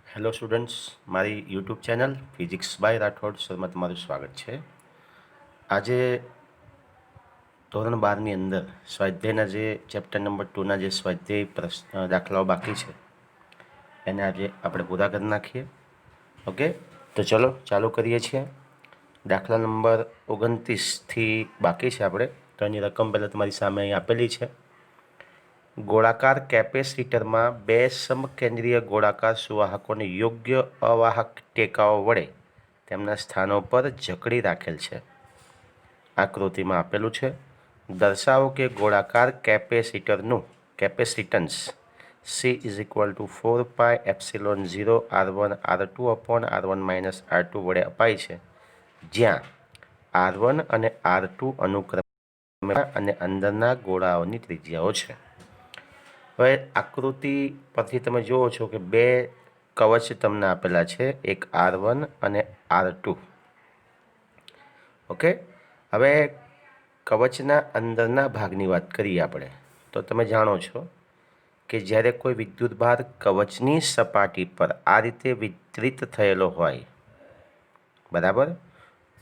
Hello students, મારી YouTube channel physics by Rathod સરમાં તમારું સ્વાગત છે. આજે ધોરણ 12ની અંદર સ્વાધ્યાયના જે ચેપ્ટર નંબર 2ના જે સ્વાધ્યાય દાખલાઓ બાકી છે એને આજે આપણે પૂરા કરી નાખીએ. ઓકે, તો ચલો ચાલુ કરીએ છીએ. દાખલા નંબર 29થી બાકી છે આપણે. તો એની રકમ પહેલાં તમારી સામે અહીં આપેલી છે. ગોળાકાર કેપેસિટરમાં બે સમકેન્દ્રીય ગોળાકાર સુવાહકોને યોગ્ય અવાહક ટેકાઓ વડે તેમના સ્થાનો પર જકડી રાખેલ છે. આકૃતિમાં આપેલું છે. દર્શાવો કે ગોળાકાર કેપેસિટરનું capacitance C is equal to 4πε0 R1 R2 upon R1 minus R2 વડે અપાય છે, જ્યાં R1 અને R2 અનુક્રમે અને અંદરના ગોળાઓની ત્રિજ્યાઓ છે. હવે આકૃતિ પરથી તમે જુઓ છો કે બે કવચ તમને આપેલા છે, એક R1 અને R2. ઓકે, હવે કવચના અંદરના ભાગની વાત કરીએ આપણે. તો તમે જાણો છો કે જ્યારે કોઈ વિદ્યુતભાર કવચની સપાટી પર આ રીતે વિતરિત થયેલો હોય, બરાબર,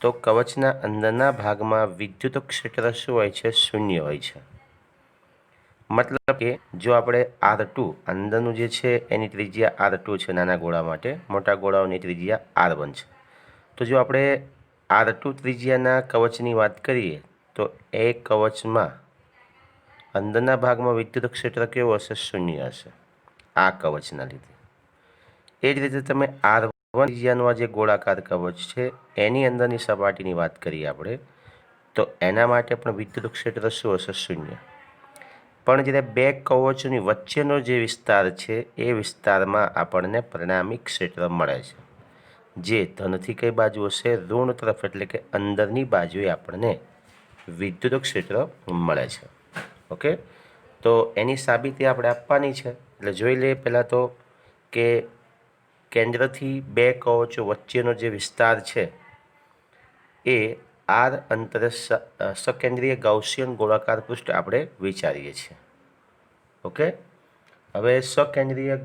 તો કવચના અંદરના ભાગમાં વિદ્યુત ક્ષેત્ર શું હોય છે? શૂન્ય હોય છે. મતલબ કે જો આપણે R2 અંદરનું જે છે એની ત્રિજ્યા R2 છે નાના ગોળા માટે, મોટા ગોળાઓની ત્રિજ્યા R1 છે. તો જો આપણે R2 ત્રિજ્યાના કવચની વાત કરીએ તો એ કવચમાં અંદરના ભાગમાં વિદ્યુત ક્ષેત્ર કેવું હશે? શૂન્ય હશે, આ કવચના લીધે. એ જ રીતે તમે R1 ત્રિજ્યાનું આ જે ગોળાકાર કવચ છે એની અંદરની સપાટીની વાત કરીએ આપણે, તો એના માટે પણ વિદ્યુત ક્ષેત્ર શું હશે? શૂન્ય. પણ જ્યારે બે કવચોની વચ્ચેનો જે વિસ્તાર છે એ વિસ્તારમાં આપણને પરિણામી ક્ષેત્ર મળે છે, જે ધનથી કઈ બાજુ હશે? ઋણ તરફ, એટલે કે અંદરની બાજુએ આપણને વિદ્યુત ક્ષેત્ર મળે છે. ઓકે, તો એની સાબિતી આપણે આપવાની છે. એટલે જોઈ લઈએ પહેલાં તો કે કેન્દ્રથી બે કવચો વચ્ચેનો જે વિસ્તાર છે એ R અંતરે સકેન્દ્રીય ગાઉસિયન ગોળાકાર પૃષ્ઠ આપણે વિચારીએ છીએ. ઓકે, હવે સકેન્દ્રીય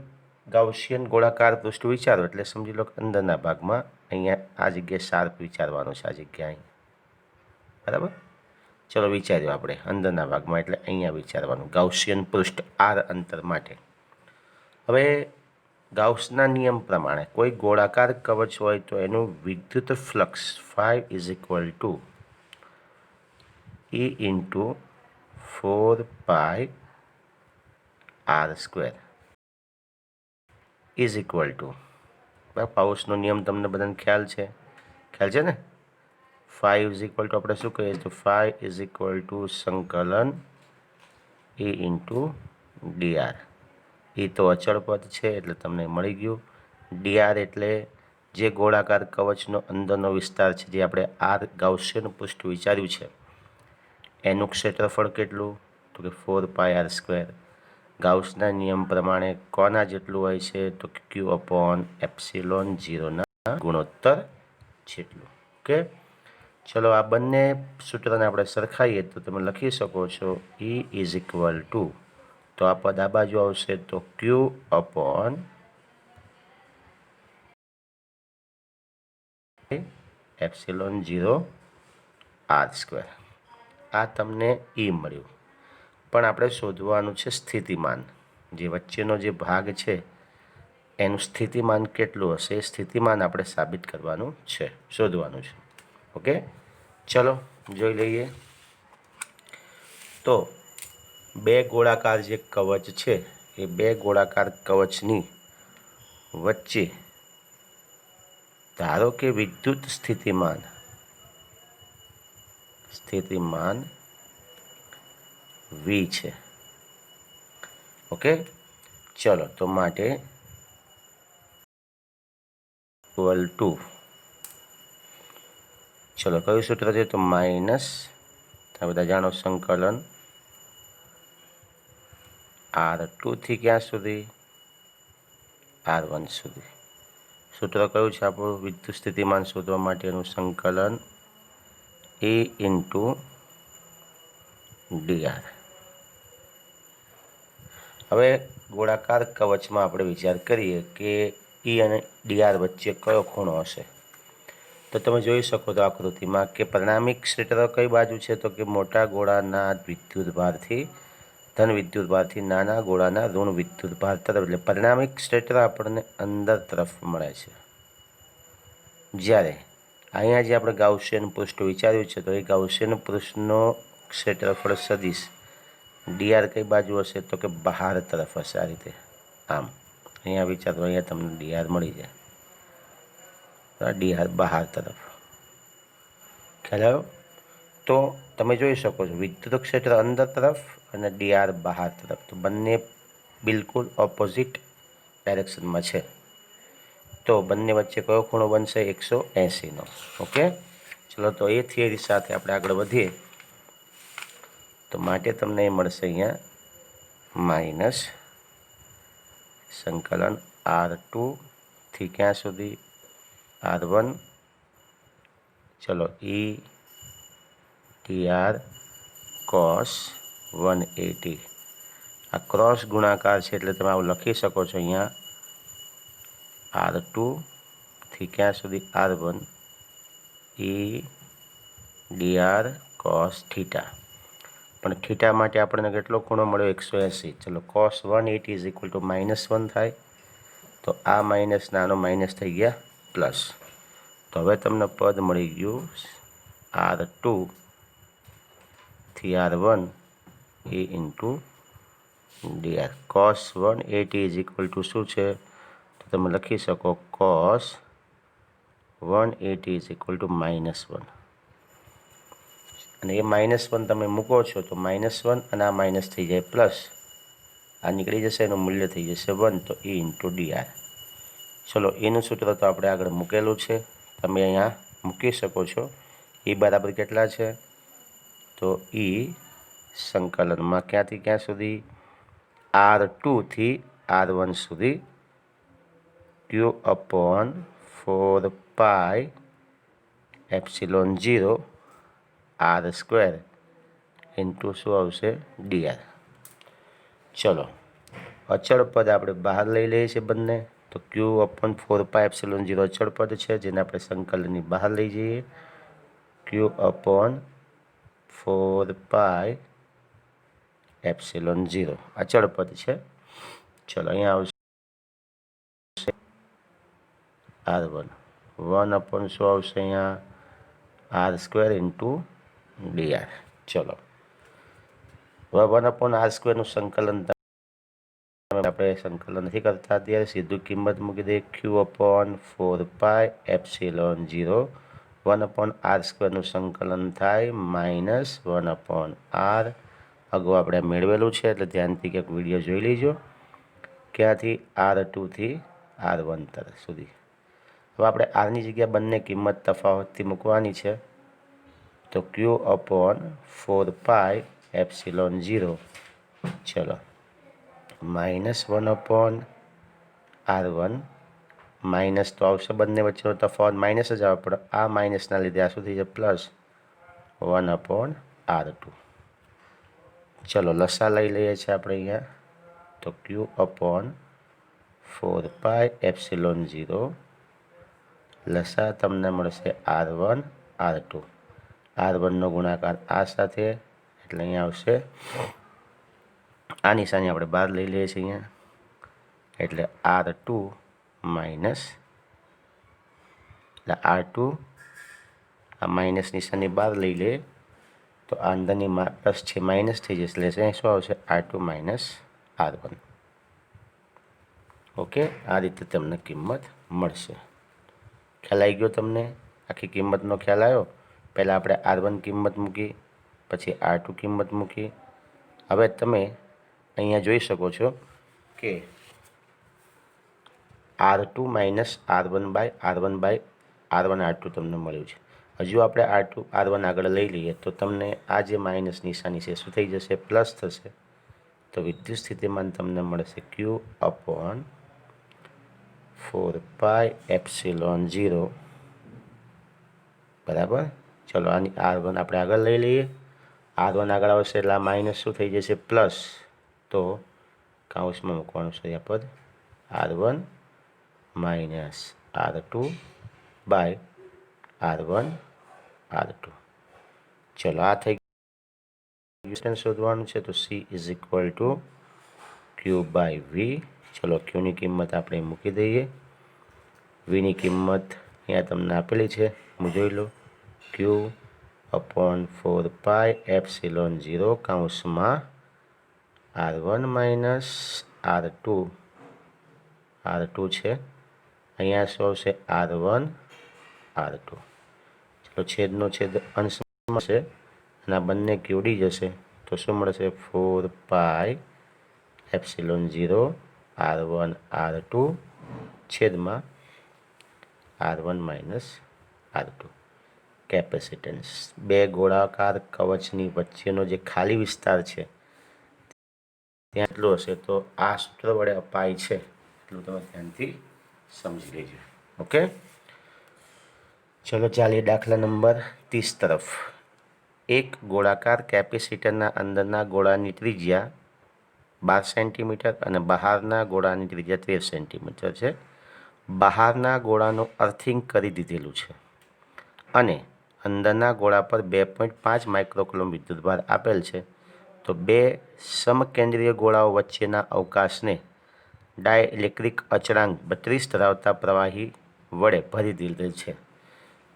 ગાઉસિયન ગોળાકાર પૃષ્ઠ વિચારો એટલે સમજી લો કે અંદરના ભાગમાં અહીંયા આ જગ્યાએ શાર્પ વિચારવાનું છે, આ જગ્યાએ, બરાબર. ચલો વિચાર્યું આપણે અંદરના ભાગમાં, એટલે અહીંયા વિચારવાનું ગાઉસિયન પૃષ્ઠ R અંતર માટે. હવે ગાઉસના નિયમ પ્રમાણે કોઈ ગોળાકાર કવચ હોય તો એનું વિદ્યુત flux 5 is equal to E into 4πr² is equal to, પાઉસનો નિયમ તમને બધાને ખ્યાલ છે ને? 5 ઇઝ ઇક્વલ ટુ આપણે શું કહીએ? તો 5 ઇઝ ઇક્વલ ટુ સંકલન E ઇન્ટુ dr. એ તો અચળ પદ છે એટલે તમને મળી ગયું. dr એટલે જે ગોળાકાર કવચનો અંદરનો વિસ્તાર છે, જે આપણે R ગાઉસિયન પૃષ્ઠ વિચાર્યું છે, એનું ક્ષેત્રફળ કેટલું? તો કે 4πr². ગાઉસના નિયમ પ્રમાણે કોના જેટલું હોય છે? તો Q અપોન ε0ના ગુણોત્તર જેટલું. ઓકે, ચલો આ બંને સૂત્રને આપણે સરખાઈએ તો તમે લખી શકો છો E ઇઝ ઇક્વલ ટુ, તો આ પદ આ બાજુ આવશે તો Q અપોન ε0r². આ તમને E મળ્યું. પણ આપણે શોધવાનું છે સ્થિતિમાન. જે વચ્ચેનો જે ભાગ છે એનું સ્થિતિમાન કેટલું હશે? એ સ્થિતિમાન આપણે સાબિત કરવાનું છે, શોધવાનું છે. ઓકે, ચલો જોઈ લઈએ. તો બે ગોળાકાર જે કવચ છે એ બે ગોળાકાર કવચની વચ્ચે ધારો કે વિદ્યુત સ્થિતિમાન V છે. ઓકે, ચલો તો માટે ઇક્વલ ટુ, ચલો કયું સૂત્ર છે? તો માઇનસ, તમે બધા જાણો, સંકલન R2 થી ક્યાં સુધી? R1 સુધી. સૂત્ર કયું છે આપણું વિદ્યુત સ્થિતિમાન શોધવા માટેનું? સંકલન E ઇન્ટુ dr. હવે ગોળાકાર કવચમાં આપણે વિચાર કરીએ કે ઈ અને ડીઆર વચ્ચે કયો ખૂણો હશે? તો તમે જોઈ શકો છો આકૃતિમાં કે પરિણામી ક્ષેત્ર કઈ બાજુ છે? તો કે મોટા ગોળાના વિદ્યુતભારથી ધન વિદ્યુતભારથી નાના ગોળાના ઋણ વિદ્યુતભાર તરફ, એટલે પરિણામી ક્ષેત્ર આપણને અંદર તરફ મળે છે. જ્યારે અહીંયા જે આપણે ગાઉસિયન પૃષ્ઠ વિચાર્યું છે તો એ ગાઉસિયન પૃષ્ઠનો ક્ષેત્રફળ સદિશ ડીઆર કઈ બાજુ હશે? તો કે બહાર તરફ હશે. આ રીતે આમ અહીંયા વિચારો, અહીંયા તમને ડીઆર મળી જાય, ડીઆર બહાર તરફ. ખ્યાલ આવ્યો? તો તમે જોઈ શકો છો વિદ્યુત ક્ષેત્ર અંદર તરફ અને ડીઆર બહાર તરફ, તો બંને બિલકુલ ઓપોઝિટ ડાયરેક્શનમાં છે. તો બંને વચ્ચે કયો ખૂણો બનશે? 180નો. ઓકે, ચલો તો એ થિયરી સાથે આપણે આગળ વધીએ. તો માટે તમને એ મળશે અહીંયા માઇનસ સંકલન R2 થી ક્યાં સુધી? R1. ચલો ઈ ટીઆર cos 180. આ ક્રોસ ગુણાકાર છે એટલે તમે આવું લખી શકો છો અહીંયા R2 થી ક્યાં સુધી? R1 ઈ ડીઆર cos થીટા. પણ થીટા માટે આપણને કેટલો ખૂણો મળ્યો? 180. ચલો cos 180 ઇઝ ઇક્વલ ટુ -1 થાય. તો આ માઇનસ નાનો માઇનસ થઈ ગયા પ્લસ. તો હવે તમને પદ મળી ગયું R2 થી R1 A into DR. cos 180 is equal two શું છે? તો તમે લખી શકો cos 180 ઇઝ ઇક્વલ ટુ -1. અને એ -1 તમે મૂકો છો તો -1 અને આ માઇનસ થઈ જાય પ્લસ. આ નીકળી જશે, એનું મૂલ્ય થઈ જશે 1. તો એ ઇન્ટુ ડીઆર. ચલો એનું સૂત્ર તો આપણે આગળ મૂકેલું છે, તમે અહીંયા મૂકી શકો છો. એ બરાબર કેટલા છે? તો ઈ સંકલનમાં ક્યાંથી ક્યાં સુધી? R2 થી R1 સુધી Q/4πε0 R² ઇન્ટુ શું આવશે? ડીઆર. ચલો અચળ પદ આપણે બહાર લઈ લઈએ છીએ બંને. તો Q/4πε0 અચળ પદ છે જેને આપણે સંકલનની બહાર લઈ જઈએ. Q/4πε0 અચળ પદ છે. ચલો અહીંયા આવશે R1 1/ શું આવશે અહીંયા? R² into DR. ચલો હવે 1/R² સંકલન આપણે સંકલન નથી કરતા ત્યારે સીધું કિંમત મૂકી દઈએ. Q/4πε0 1/R² સંકલન થાય -1/R. અગાઉ આપણે મેળવેલું છે એટલે ધ્યાનથી ક્યાંક વિડીયો જોઈ લેજો. ક્યાંથી? R2 થી R1 તરફ સુધી. હવે આપણે આરની જગ્યા બંને કિંમત તફાવતથી મૂકવાની છે. તો Q/4πε0 ચલો -1/R1 માઇનસ તો આવશે, બંને વચ્ચેનો તફાવત માઇનસ જ આવે, પણ આ માઇનસના લીધે આ શું થઈ જાય? Plus 1/R2. ચલો લસા લઈ લઈએ છીએ આપણે અહીંયા. તો Q/4πε0 લસા તમને મળશે R1 R2. R1નો ગુણાકાર આ સાથે એટલે અહીંયા આવશે, આ નિશાની આપણે બહાર લઈ લઈએ છીએ અહીંયા, એટલે R2 માઇનસ, એટલે R2 આ માઇનસ નિશાની બહાર લઈ લે તો આ અંદરની પ્લસ છે માઇનસ થઈ જશે, એટલે અહીં શું આવશે? R2 minus R1. ઓકે, આ રીતે તમને કિંમત મળશે. ખ્યાલ આવી ગયો તમને? આખી કિંમતનો ખ્યાલ આવ્યો? પહેલાં આપણે R1 કિંમત મૂકી, પછી R2 કિંમત મૂકી. હવે તમે અહીંયા જોઈ શકો છો કે R2 minus R1 by R1 R2 તમને મળ્યું છે. હજુ આપણે R1 આગળ લઈ લઈએ તો તમને આ જે માઇનસ નિશાની છે શું થઈ જશે? પ્લસ થશે. તો વિદ્યુત સ્થિતિમાન તમને મળશે Q/4πε0 બરાબર. ચલો આની R1 આપણે આગળ લઈ લઈએ. R1 આગળ આવશે એટલે આ માઇનસ શું થઈ જશે? પ્લસ. તો કાઉન્સમાં મૂકવાનું છે આ પદ R1 minus R2 by R1 R2. ચલો આ થઈ ગયું. શોધવાનું છે તો C is equal to Q by V. ચલો Qની કિંમત આપણે મૂકી દઈએ. Vની કિંમત અહીંયા તમને આપેલી છે, હું જોઈ લો. Q અપોન 4 પાઈ એપ્સિલોન 0 કૌંસમાં R1 માઇનસ R2 છે. અહીંયા શું આવશે? R1 R2. ચલો છેદનો છેદ અંશમાં છે અને આ બંને ઉડી જશે તો શું મળશે? 4 પાઈ એપ્સિલોન 0 R1 R2 છેદમાં R1 માઇનસ R2. કેપેસિટન્સ બે ગોળાકાર કવચની વચ્ચેનો જે ખાલી વિસ્તાર છે ત્યાં એટલું હશે, તો આ સૂત્ર વડે અપાય છે એટલું તમે ધ્યાનથી સમજી લેજો. ઓકે, ચલો ચાલીએ દાખલા નંબર 30 તરફ. એક ગોળાકાર કેપેસિટરના અંદરના ગોળાની ત્રિજ્યા 12 સેન્ટીમીટર અને બહારના ગોળાની ત્રિજ્યા 13 સેન્ટીમીટર છે. બહારના ગોળાનું અર્થિંગ કરી દીધેલું છે અને અંદરના ગોળા પર 2.5 માઇક્રોકુલમ વિદ્યુતભાર આપેલ છે. તો બે સમકેન્દ્રીય ગોળાઓ વચ્ચેના અવકાશને ડાયઇલેક્ટ્રિક અચળાંક 32 ધરાવતા પ્રવાહી વડે ભરી દીધેલ છે.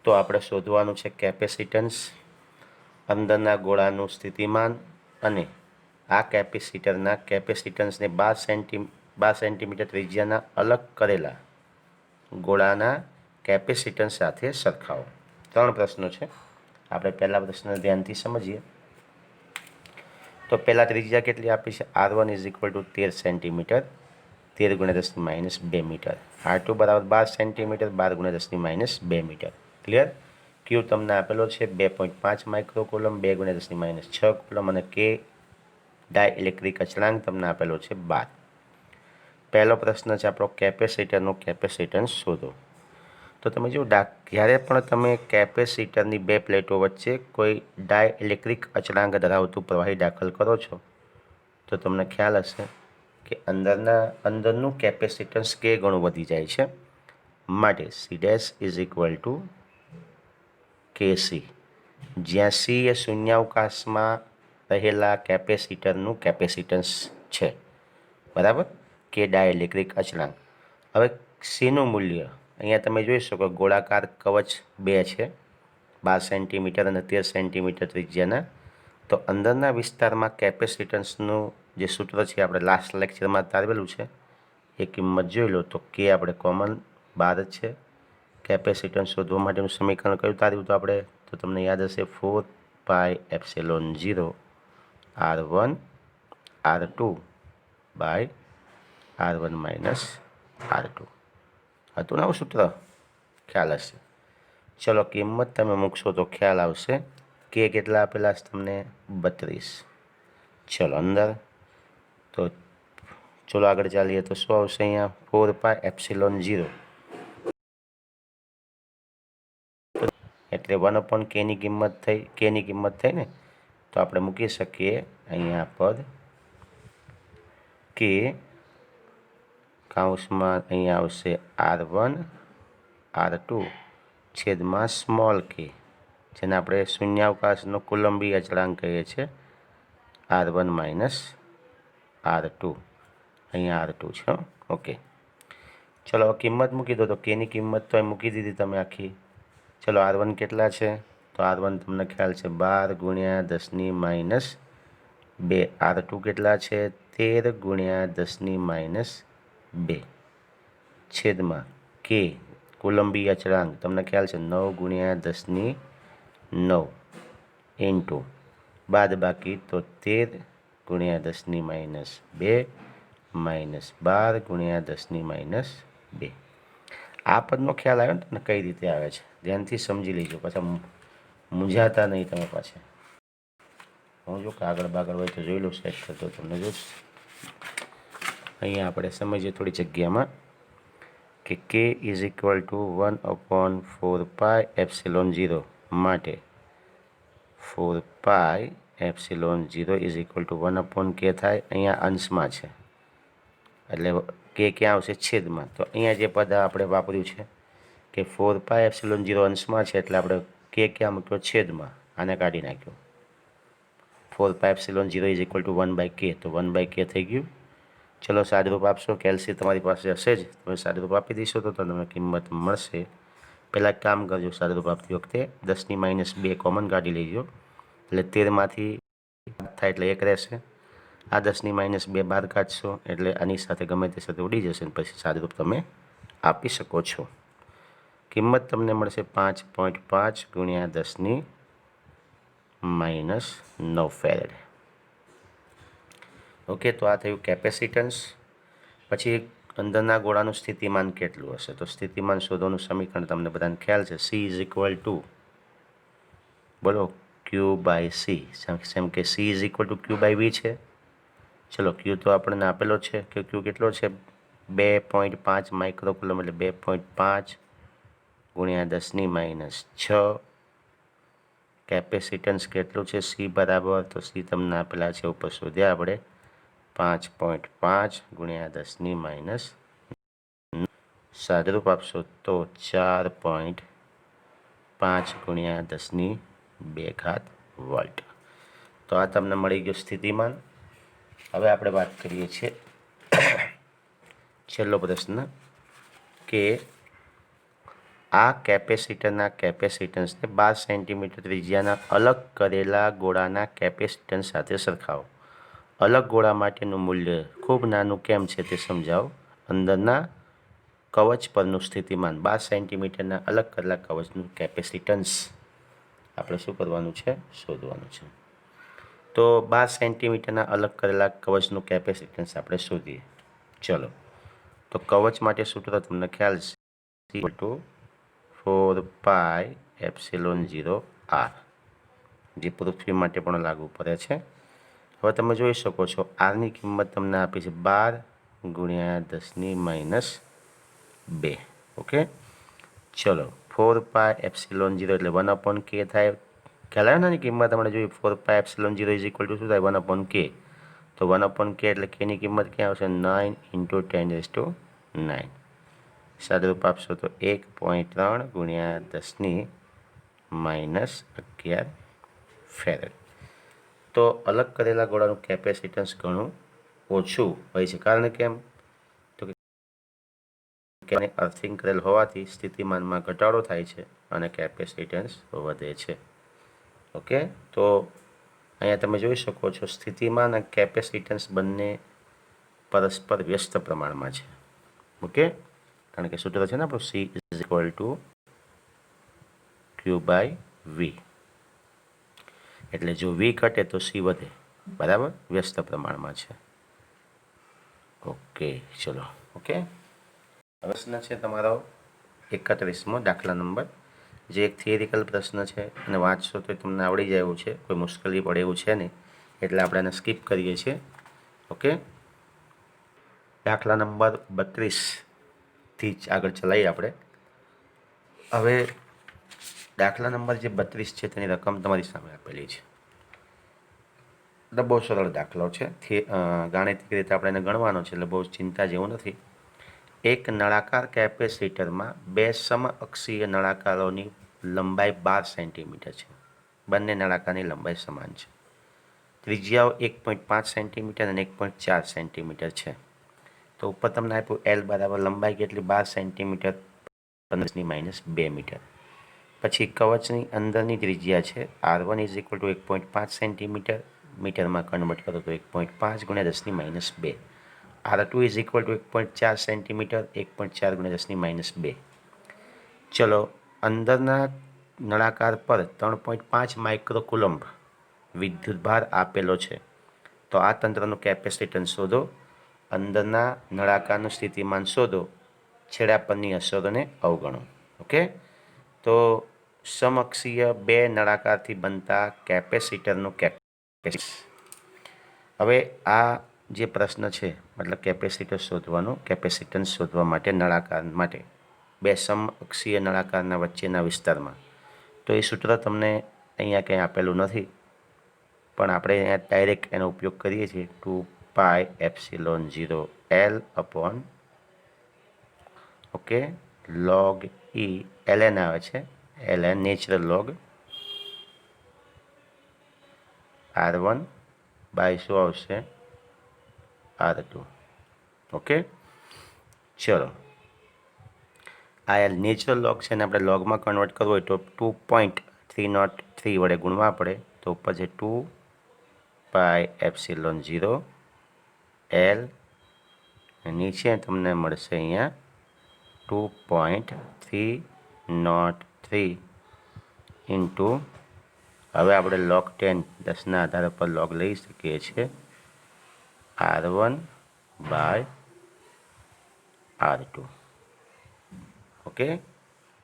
તો આપણે શોધવાનું છે કેપેસિટન્સ, અંદરના ગોળાનું સ્થિતિમાન અને આ કેપેસિટન્સને 12 સેન્ટીમીટર ત્રિજ્યાના અલગ કરેલા ગોળાના કેપેસિટન્સ સાથે સરખાવો. 3 પ્રશ્નો છે. આપણે પહેલા પ્રશ્ન ધ્યાનથી સમજીએ. તો પહેલા ત્રિજ્યા કેટલી આપી છે? R1 is equal two 13 centimetre, 13 ગુણ્યા 10⁻2 મીટર. R2 બરાબર 12 સેન્ટીમીટર, 12 ગુણ્યા 10⁻2 મીટર. ક્લિયર? Q તમને આપેલો છે 2.5 માઇક્રોકુલમ, 2 ગુણ્યા 10⁻6 કુલમ અને K ડાયઇલેક્ટ્રિક અચળાંક તમને આપેલો છે 12. પહેલો પ્રશ્ન છે આપણો કેપેસિટરનું કેપેસિટન્સ શોધો. તો તમે જો જ્યારે પણ તમે કેપેસિટરની બે પ્લેટો વચ્ચે કોઈ ડાયઇલેક્ટ્રિક અચળાંક ધરાવતું પ્રવાહી દાખલ કરો છો તો તમને ખ્યાલ હશે કે અંદરનું કેપેસિટન્સ કે ગણું વધી જાય છે. માટે C dash is equal two KC, જ્યાં C એ શૂન્યાવકાશમાં રહેલા કેપેસિટરનું કેપેસિટન્સ છે. બરાબર? કે ડાયઇલેક્ટ્રિક અચળાંક. હવે Cનું મૂલ્ય અહીંયા તમે જોઈ શકો, ગોળાકાર કવચ બે છે, 12 સેન્ટીમીટર અને 13 સેન્ટીમીટર ત્રિજ્યાના. તો અંદરના વિસ્તારમાં કેપેસિટન્સનું જે સૂત્ર છે આપણે લાસ્ટ લેક્ચરમાં તારવેલું છે, એ કિંમત જોઈ લો. તો કે આપણે કોમન 12 જ છે. કેપેસિટન્સ શોધવા માટેનું સમીકરણ કયું તાર્યું હતું આપણે? તો તમને યાદ હશે 4 પાઈ epsilon 0 R1 R2 by R1 minus R2 હતું ને આવું સૂત્ર? ખ્યાલ હશે. ચલો કિંમત તમે મૂકશો તો ખ્યાલ આવશે. કે કેટલા આપેલા છે તમને? 32. ચલો અંદર. તો ચલો આગળ ચાલીએ. તો શું આવશે અહીંયા? 4 પાઈ એપ્સિલોન 0 એટલે 1 Kની કિંમત થઈ ને, તો આપણે મૂકી શકીએ અહીંયા પદ કે કૌંસમાં અહીંયા આવશે R1 R2 છેદમાં સ્મોલ કે, જેને આપણે શૂન્યાવકાશનો કુલંબી અચળાંક કહીએ છીએ, R1 માઇનસ R2. અહીંયા R2 છે. ઓકે, ચલો કિંમત મૂકી દો. તો Kની કિંમત તો મૂકી દીધી તમે આખી. ચલો R1 કેટલા છે? તો R1 તમને ખ્યાલ છે 12 ગુણ્યા 10⁻2. R2 કેટલા છે? 13 ગુણ્યા 10⁻2 છેદમાં K કુલંબી અચળાંક તમને ખ્યાલ છે 9 ગુણ્યા 10⁹ ઇન્ટુ બાદ બાકી તો 13 ગુણ્યા 10⁻2 માઇનસ 12 ગુણ્યા 10⁻2. આ પદનો ખ્યાલ આવ્યો ને તમને કઈ રીતે આવે છે? ધ્યાનથી સમજી લેજો, પાછા મૂંઝાતા નહીં તમે પાછા. હું જો કાગળ બાગળ હોય તો જોઈ લો સેટ થતો તમને જોશ. અહીંયા આપણે સમજીએ થોડી જગ્યામાં કે K is equal two 1/4 pi epsilon 0 માટે 4 પાઈ epsilon 0 is equal two 1/K થાય. અહીંયા અંશમાં છે એટલે કે ક્યાં આવશે? છેદમાં. તો અહીંયા જે પદ આપણે વાપર્યું છે કે 4πε0 અંશમાં છે એટલે આપણે કે ક્યાં મૂક્યો? છેદમાં. આને કાઢી નાખ્યો. 4πε0 ઇઝ ઇક્વલ ટુ 1/k, તો 1/k થઈ ગયું. ચલો સાદુરૂપ આપશો. કેલ્સી તમારી પાસે હશે જ, તમે સાદુરૂપ આપી દઈશો તો તમને કિંમત મળશે. પહેલાં કામ કરજો, સાદુરૂપ આપતી વખતે 10⁻2 કોમન કાઢી લેજો એટલે 13માંથી થાય એટલે 1 રહેશે. આ 10⁻2 બહાર કાઢશો એટલે આની સાથે ગમે તે સાથે ઉડી જશે, પછી સાદુરૂપ તમે આપી શકો છો. કિંમત તમને મળશે 5.5 ગુણ્યા 10⁻9 ફેરેડ. ઓકે, તો આ થયું કેપેસિટન્સ. પછી અંદરના ગોળાનું સ્થિતિમાન કેટલું હશે? તો સ્થિતિમાન શોધવાનું સમીકરણ તમને બધાને ખ્યાલ છે. C ઇઝ ઇક્વલ ટુ, બોલો, Q/C. જેમ કે C is equal two Q/V છે. ચલો, Q તો આપણને આપેલો છે કે Q કેટલો છે? 2.5 માઇક્રોકુલમ એટલે 2.5 ગુણ્યા 10⁻6. કેપેસિટન્સ કેટલું છે? C બરાબર, તો C તમને આપેલા છે ઉપર શોધ્યા આપણે 5.5 ગુણ્યા 10⁻9. સાદુરૂપ આપશો તો 4.5 ગુણ્યા 10⁻2 વોલ્ટ. તો આ તમને મળી ગયો સ્થિતિમાન. હવે આપણે વાત કરીએ છીએ છેલ્લો પ્રશ્ન કે આ કેપેસિટરના કેપેસિટન્સને 12 સેન્ટીમીટર ત્રિજ્યાના અલગ કરેલા ગોળાના કેપેસિટન્સ સાથે સરખાવો. અલગ ગોળા માટેનું મૂલ્ય ખૂબ નાનું કેમ છે તે સમજાવો. અંદરના કવચ પરનું સ્થિતિમાન 12 સેન્ટીમીટરના અલગ કરેલા કવચનું કેપેસિટન્સ આપણે શું કરવાનું છે? શોધવાનું છે. તો 12 સેન્ટીમીટરના અલગ કરેલા કવચનું કેપેસિટન્સ આપણે શોધીએ. ચલો, તો કવચ માટે સૂત્ર તમને ખ્યાલ છે, ઇક્વલ ટુ 4πε0r, જે પૃથ્વી માટે પણ લાગુ પડે છે. હવે તમે જોઈ શકો છો આરની કિંમત તમને આપી છે 12 ગુણ્યા 10⁻2. ઓકે, ચલો, 4πε0 એટલે 1/k થાય. ખ્યાલ આવ્યો ને? કિંમત આપણે જોઈએ 4πε0 ઇઝ ઇક્વલ ટુ શું થાય? 1/k. તો 1/k એટલે kની કિંમત ક્યાં આવશે? 9 × 10⁹. સાદુરૂપ આપશો તો 1.3 ગુણ્યા 10⁻11 ફેરેડ. તો અલગ કરેલા ગોળાનું કેપેસિટન્સ ઘણું ઓછું હોય છે. કારણ કેમ? તો કે અર્થિંગ કરેલ હોવાથી સ્થિતિમાનમાં ઘટાડો થાય છે અને કેપેસિટન્સ વધે છે. ઓકે, તો અહીંયા તમે જોઈ શકો છો સ્થિતિમાન અને કેપેસિટન્સ બંને પરસ્પર વ્યસ્ત પ્રમાણમાં છે. ઓકે, કારણ કે સૂત્ર છે ને આપણું C is equal two Q/V. એટલે જો V ઘટે તો C વધે. બરાબર, વ્યસ્ત પ્રમાણમાં છે. ઓકે, ચલો. ઓકે, પ્રશ્ન છે તમારો 31મો, દાખલા નંબર, જે એક થિયરિકલ પ્રશ્ન છે અને વાંચશો તો તમને આવડી જાય એવું છે, કોઈ મુશ્કેલી પડે એવું છે નહીં, એટલે આપણે એને સ્કીપ કરીએ છીએ. ઓકે, દાખલા નંબર 32થી જ આગળ ચલાવીએ આપણે. હવે દાખલા નંબર જે 32 છે તેની રકમ તમારી સામે આપેલી છે. એટલે બહુ સરળ દાખલો છે. ગાણિતિક રીતે આપણે એને ગણવાનો છે એટલે બહુ ચિંતા જેવું નથી. એક નળાકાર કેપેસિટરમાં બે સમઅક્ષીય નળાકારોની લંબાઈ 12 સેન્ટીમીટર છે. બંને નળાકારની લંબાઈ સમાન છે. ત્રિજ્યાઓ 1.5 સેન્ટીમીટર અને 1.4 સેન્ટીમીટર છે. તો ઉપર તમને આપ્યું L બરાબર લંબાઈ કેટલી? 12 સેન્ટીમીટર, 15⁻2 મીટર. પછી કવચની અંદરની ત્રિજ્યા છે R1 is equal two 1.5 centimetre, મીટરમાં કન્વર્ટ કરો તો 1.5 ગુણ્યા 10⁻2. R2 is equal two 1.4 centimetre, 1.4 ગુણ્યા 10⁻2. ચલો, અંદરના નળાકાર પર 3.5 માઇક્રોકુલમ્બ વિદ્યુતભાર આપેલો છે. તો આ તંત્રનું કેપેસિટન્સ શોધો. અંદરના નળાકારનું સ્થિતિમાન શોધો. છેડા પરની અસરોને અવગણો. ઓકે, તો સમઅક્ષીય બે નળાકારથી બનતા કેપેસિટરનું કેપેસિટન્સ. હવે આ જે પ્રશ્ન છે મતલબ કેપેસિટર શોધવાનો, કેપેસિટન્સ શોધવા માટે નળાકાર માટે બે સમઅક્ષીય નળાકારના વચ્ચેના વિસ્તારમાં. તો એ સૂત્ર તમને અહીંયા કંઈ આપેલું નથી, પણ આપણે અહીંયા ડાયરેક્ટ એનો ઉપયોગ કરીએ છીએ 2πε0 L/R okay, log e ln આવે છે, ln natural log r1 by શું આવશે r2. ઓકે, ચલો આ નેચરલ લોગ છે ને આપણે લોગમાં કન્વર્ટ કરવું હોય તો 2.303 વડે ગુણવા પડે તો ઉપર છે 2πε0 l, નીચે તમને મળશે અહીંયા 2.303 ઇન્ટુ, હવે આપણે log 10 10ના આધાર પર લોગ લઈ શકીએ છીએ r1 બાય r2. ઓકે,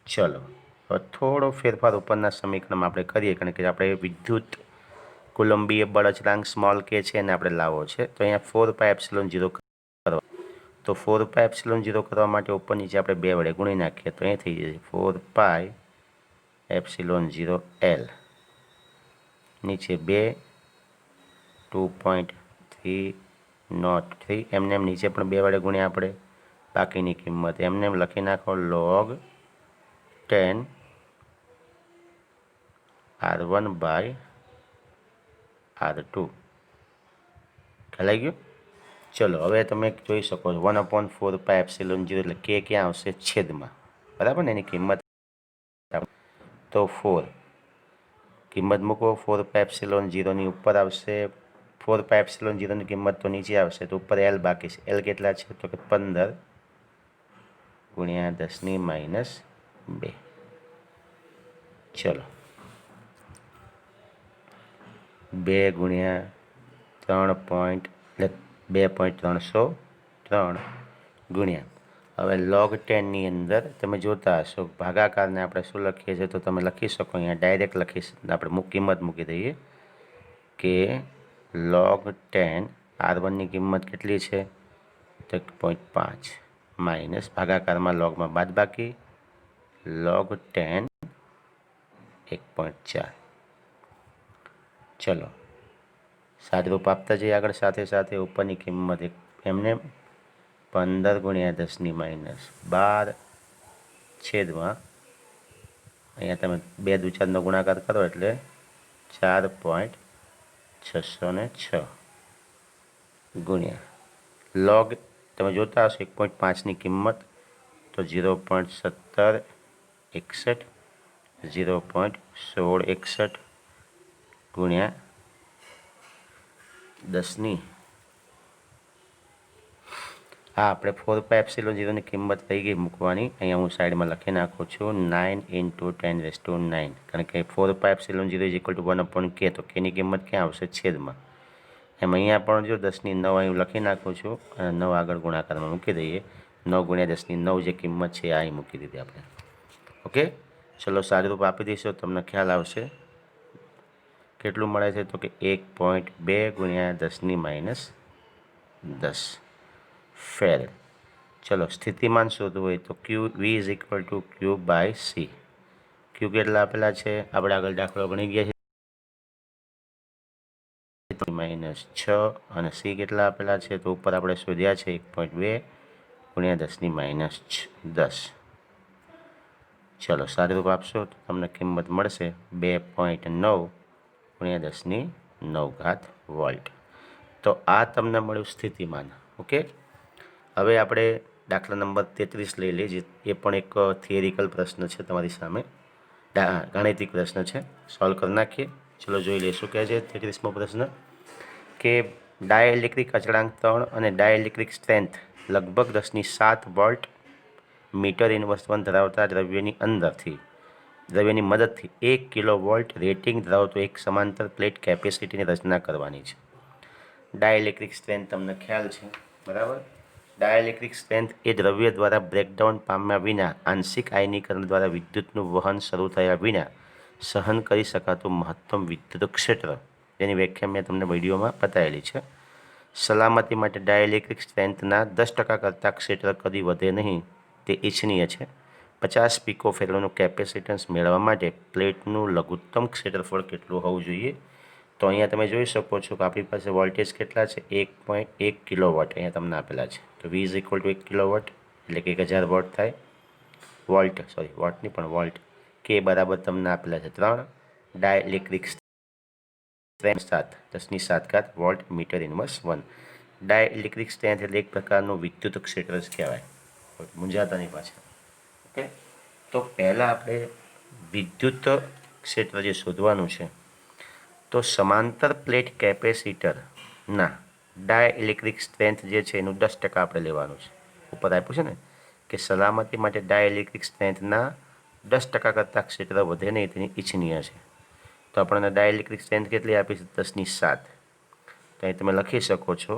ચલો હવે થોડો ફેરફાર ઉપરના સમીકરણમાં આપણે કરીએ, કારણ કે આપણે વિદ્યુત કુલંબીય બળ અચળાંક સ્મોલ કે છે એને આપણે લાવવો છે. તો અહીંયા 4πε0 કરવા, તો 4πε0 કરવા માટે ઉપર નીચે આપણે 2 વડે ગુણી નાખીએ તો અહીં થઈ જશે 4πε0 l, નીચે 2 2.303 એમને એમ નીચે પણ 2 વડે ગુણ્યા આપણે બાકીની કિંમત એમને એમ લખી નાખો log 10 r1 બાય r2. ખ્યાલ આવી ગયો? ચલો હવે તમે જોઈ શકો છો 1/4πε0 એટલે કે ક્યાં આવશે છેદમાં, બરાબર ને, એની કિંમત તો 4 કિંમત મૂકો 4πε0ની ઉપર આવશે, 4πε0ની કિંમત તો નીચે આવશે તો ઉપર l બાકી છે. l કેટલા છે તો કે 15 ગુણ્યા 10⁻². ચલો 2 ગુણ્યા 2.303 ગુણ્યા, હવે log 10ની અંદર તમે જોતા હશો ભાગાકારને આપણે શું લખીએ છીએ, તો તમે લખી શકો અહીંયા ડાયરેક્ટ લખી, આપણે કિંમત મૂકી દઈએ કે log 10 r1ની કિંમત કેટલી છે તો 1.5 માઇનસ ભાગાકારમાં લોગમાં બાદબાકી log 10 1.4. ચલો સાદરૂપ આપતા જઈએ આગળ, સાથે સાથે ઉપરની કિંમત એમને 15 ગુણ્યા 10⁻12 છેદમાં અહીંયા તમે 2 દુ 4નો ગુણાકાર કરો એટલે 4.606 ગુણ્યા log તમે જોતા હશો 1.5ની કિંમત તો 0.1761 0.1661 ગુણ્યા 10ની, હા આપણે 4πε0ની કિંમત થઈ ગઈ મૂકવાની, અહીંયા હું સાઈડમાં લખી નાખું છું 9 × 10⁹, કારણ કે 4πε0 1/k તો કેની કિંમત ક્યાં આવશે છેદમાં, એમ અહીંયા પણ જો 10ની 9 અહીં લખી નાખું છું અને 9 આગળ ગુણાકારમાં મૂકી દઈએ, 9 ગુણ્યા 10ની 9 જે કિંમત છે અહીં મૂકી દીધી આપણે. ઓકે, ચલો સાદુરૂપ આપી દઈશું તમને ખ્યાલ આવશે કેટલું મળે છે તો કે 1.2 ગુણ્યા 10⁻10 ફેરેડ. ચલો સ્થિતિમાન શોધવું હોય તો v = q/c. q કેટલા આપેલા છે આપણે આગળ દાખલો ગણી ગયા છે -6 અને c કેટલા આપેલા છે તો ઉપર આપણે શોધ્યા છે 1.2 ગુણ્યા 10⁻10. ચલો સાદુરૂપ આપશો તો તમને કિંમત મળશે 2.9 ગુણ્યા 10⁹ વોલ્ટ. તો આ તમને મળ્યું સ્થિતિમાન. ઓકે, હવે આપણે દાખલા નંબર 33 લઈ લઈએ, એ પણ એક થિયરિકલ પ્રશ્ન છે તમારી સામે, ગાણિતિક પ્રશ્ન છે, સોલ્વ કરી નાખીએ. ચલો જોઈ લઈએ શું કહે છે 33મો પ્રશ્ન, કે ડાયઇલેક્ટ્રિક અચળાંક 3 અને ડાયઇલેક્ટ્રિક સ્ટ્રેન્થ લગભગ 10⁷ વોલ્ટ મીટર ઇન્વર્સ 1 ધરાવતા દ્રવ્યની મદદથી 1 કિલોવોલ્ટ રેટિંગ ધરાવતો એક સમાંતર પ્લેટ કેપેસિટીની રચના કરવાની છે. ડાયઇલેક્ટ્રિક સ્ટ્રેન્થ તમને ખ્યાલ છે, બરાબર. ડાયઇલેક્ટ્રિક સ્ટ્રેન્થ એ દ્રવ્ય દ્વારા બ્રેકડાઉન પામ્યા વિના આંશિક આયનીકરણ દ્વારા વિદ્યુતનું વહન શરૂ થયા વિના સહન કરી શકાતું મહત્તમ વિદ્યુત ક્ષેત્ર, જેની વ્યાખ્યા મેં તમને વિડીયોમાં બતાવેલી છે. સલામતી માટે ડાયઇલેક્ટ્રિક સ્ટ્રેન્થના 10% કરતાં ક્ષેત્ર કદી વધે નહીં તે ઇચ્છનીય છે. 50 પિકોફેરાડનું કેપેસિટન્સ મેળવવા માટે પ્લેટનું લઘુત્તમ ક્ષેત્રફળ કેટલું હોવું જોઈએ? તો અહીંયા તમે જોઈ શકો છો કે આપણી પાસે વોલ્ટેજ કેટલા છે 1.1 કિલોવોટ અહીંયા તમને આપેલા છે. તો v = 1 કિલોવોટ એટલે કે 1000 વોટ થાય. વોટ નહીં પણ વોલ્ટ. કે બરાબર તમને આપેલા છે 3. Dielectric strength 7 10⁷ volt metre inverse 1. Dielectric strength એટલે એક પ્રકારનું વિદ્યુત ક્ષેત્ર જ કહેવાય. મૂંઝાતાની પાછળ. ઓકે, તો પહેલાં આપણે વિદ્યુત ક્ષેત્ર જે શોધવાનું છે, તો સમાંતર પ્લેટ કેપેસિટરના ડાયઇલેક્ટ્રિક સ્ટ્રેન્થ જે છે એનું 10% આપણે લેવાનું છે. ઉપર આપ્યું છે ને કે સલામતી માટે ડાયઇલેક્ટ્રિક સ્ટ્રેન્થના 10% કરતાં ક્ષેત્ર વધે નહીં તેની ઇચ્છનીય છે. તો આપણને ડાયઇલેક્ટ્રિક સ્ટ્રેન્થ કેટલી આપી છે? 10⁷. તો અહીં તમે લખી શકો છો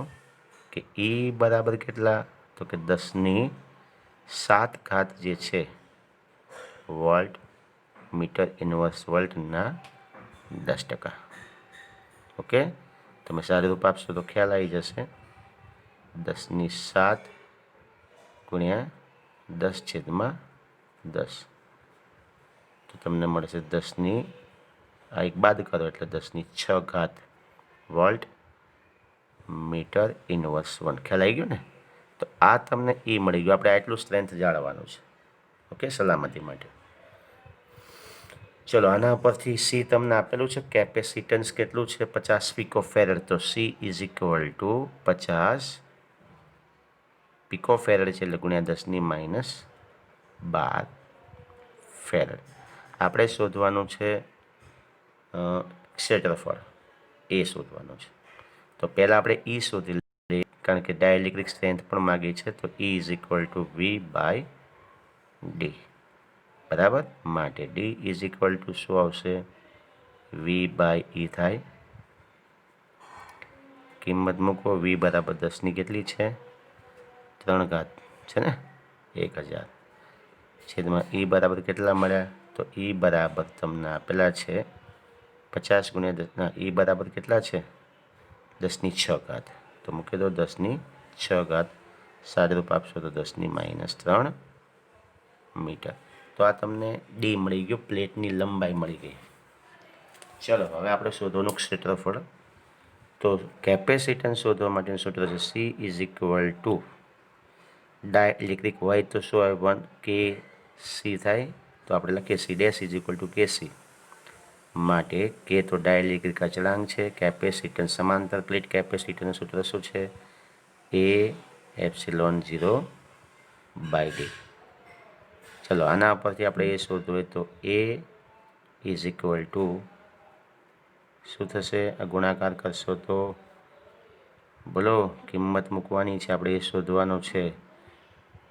કે E બરાબર કેટલા? તો કે 10⁷ જે છે વોલ્ટ મીટર ઇન્વર્સ વોલ્ટના 10%. ઓકે, તમે સારું રૂપ આપશો તો ખ્યાલ આવી જશે. 10⁷ ગુણ્યા 10/10, તો તમને મળશે 10 આ એક બાદ કરો એટલે 10⁶ વોલ્ટ મીટર ઇન્વર્સ 1. ખ્યાલ આવી ગયો ને? તો આ તમને E મળી ગયું. આપણે આટલું સ્ટ્રેન્થ જાળવવાનું છે. ઓકે, સલામતી માટે. ચલો, આના પરથી C તમને આપેલું છે. કેપેસિટન્સ કેટલું છે? 50 પિકોફેરેડ. તો C = 50 પિકોફેરેડ છે એટલે ગુણ્યા 10⁻12 ફેરેડ. આપણે શોધવાનું છે ક્ષેત્રફળ, એ શોધવાનું છે. તો પહેલાં આપણે E શોધી લઈએ, કારણ કે ડાયઇલેક્ટ્રિક સ્ટ્રેન્થ પણ માગી છે. તો E = V/d. બરાબર, માટે D = શું આવશે? V/E થાય. કિંમત મૂકો. V બરાબર 10 કેટલી છે? 3 છે ને, 1000. છેદમાં E બરાબર કેટલા મળ્યા? તો E બરાબર તમને આપેલા છે 50 ગુણ્યા 10. E બરાબર કેટલા છે? 10⁶. તો મૂકી દો 10⁶. સાદું રૂપ આપશો તો 10⁻³ મીટર. તો આ તમને D મળી ગયો, પ્લેટની લંબાઈ મળી ગઈ. ચલો, હવે આપણે શોધવાનું ક્ષેત્રફળ. તો કેપેસિટન્સ શોધવા માટેનું સૂત્ર છે C = ડાયઇલેક્ટ્રિક હોય તો શું આવે? 1 kc થાય. તો આપણે લખીએ C' = kc. માટે K તો ડાયઇલેક્ટ્રિક અચળાંક છે. કેપેસિટન્સ સમાંતર પ્લેટ કેપેસિટરનું સૂત્ર શું છે? A/ε0/d. ચલો, આના પરથી આપણે એ શોધવું હોય તો A = શું થશે? આ ગુણાકાર કરશો તો બોલો, કિંમત મૂકવાની છે, આપણે એ શોધવાનું છે.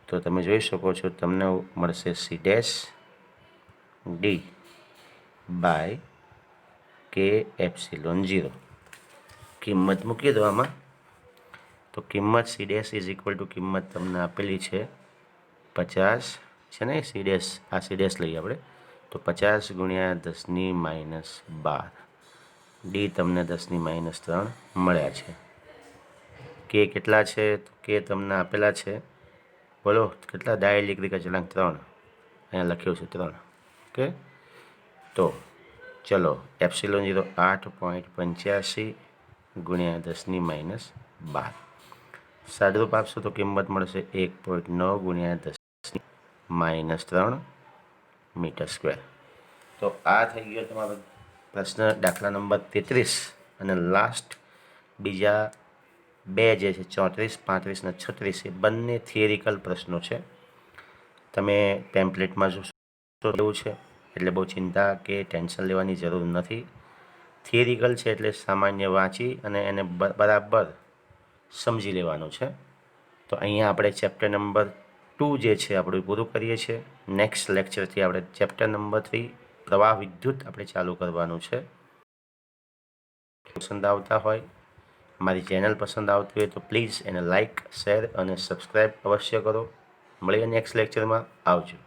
તો તમે જોઈ શકો છો તમને મળશે C'(d/K∪0). કિંમત મૂકી દો આમાં. તો કિંમત C' = કિંમત તમને આપેલી છે 50 છે ને. આ C' લઈએ આપણે. તો 50 ગુણ્યા 10⁻12. D તમને 10⁻³ મળ્યા છે. K કેટલા છે? તો K તમને આપેલા છે, બોલો કેટલા? ડાયઇલેક્ટ્રિક અચળાંક 3. અહીંયા લખ્યું છે 3. ઓકે, તો ચલો, ε0 8.85 ગુણ્યા 10⁻12. સાદુરૂપ આપશો તો કિંમત મળશે 1.9 ગુણ્યા 10⁻³ મીટર². તો આ થઈ ગયો તમારો પ્રશ્ન, દાખલા નંબર 33. અને લાસ્ટ બીજા બે જે છે 34, 35 અને 36 એ બંને થિયરિકલ પ્રશ્નો છે. તમે પેમ્પલેટમાં જોશો એવું છે, એટલે બહુ ચિંતા કે ટેન્શન લેવાની જરૂર નથી. થિયરિકલ છે એટલે સામાન્ય વાંચી અને એને બરાબર સમજી લેવાનું છે. તો અહીંયા આપણે ચેપ્ટર નંબર 2 જે છે આપણું પૂરું કરીએ છીએ. નેક્સ્ટ લેક્ચરથી આપણે ચેપ્ટર નંબર 3 પ્રવાહ વિદ્યુત આપણે ચાલુ કરવાનું છે. પસંદ આવતા હોય, મારી ચેનલ પસંદ આવતી હોય તો પ્લીઝ એને લાઇક, શેર અને સબસ્ક્રાઈબ અવશ્ય કરો. મળીએ નેક્સ્ટ લેક્ચરમાં. આવજો.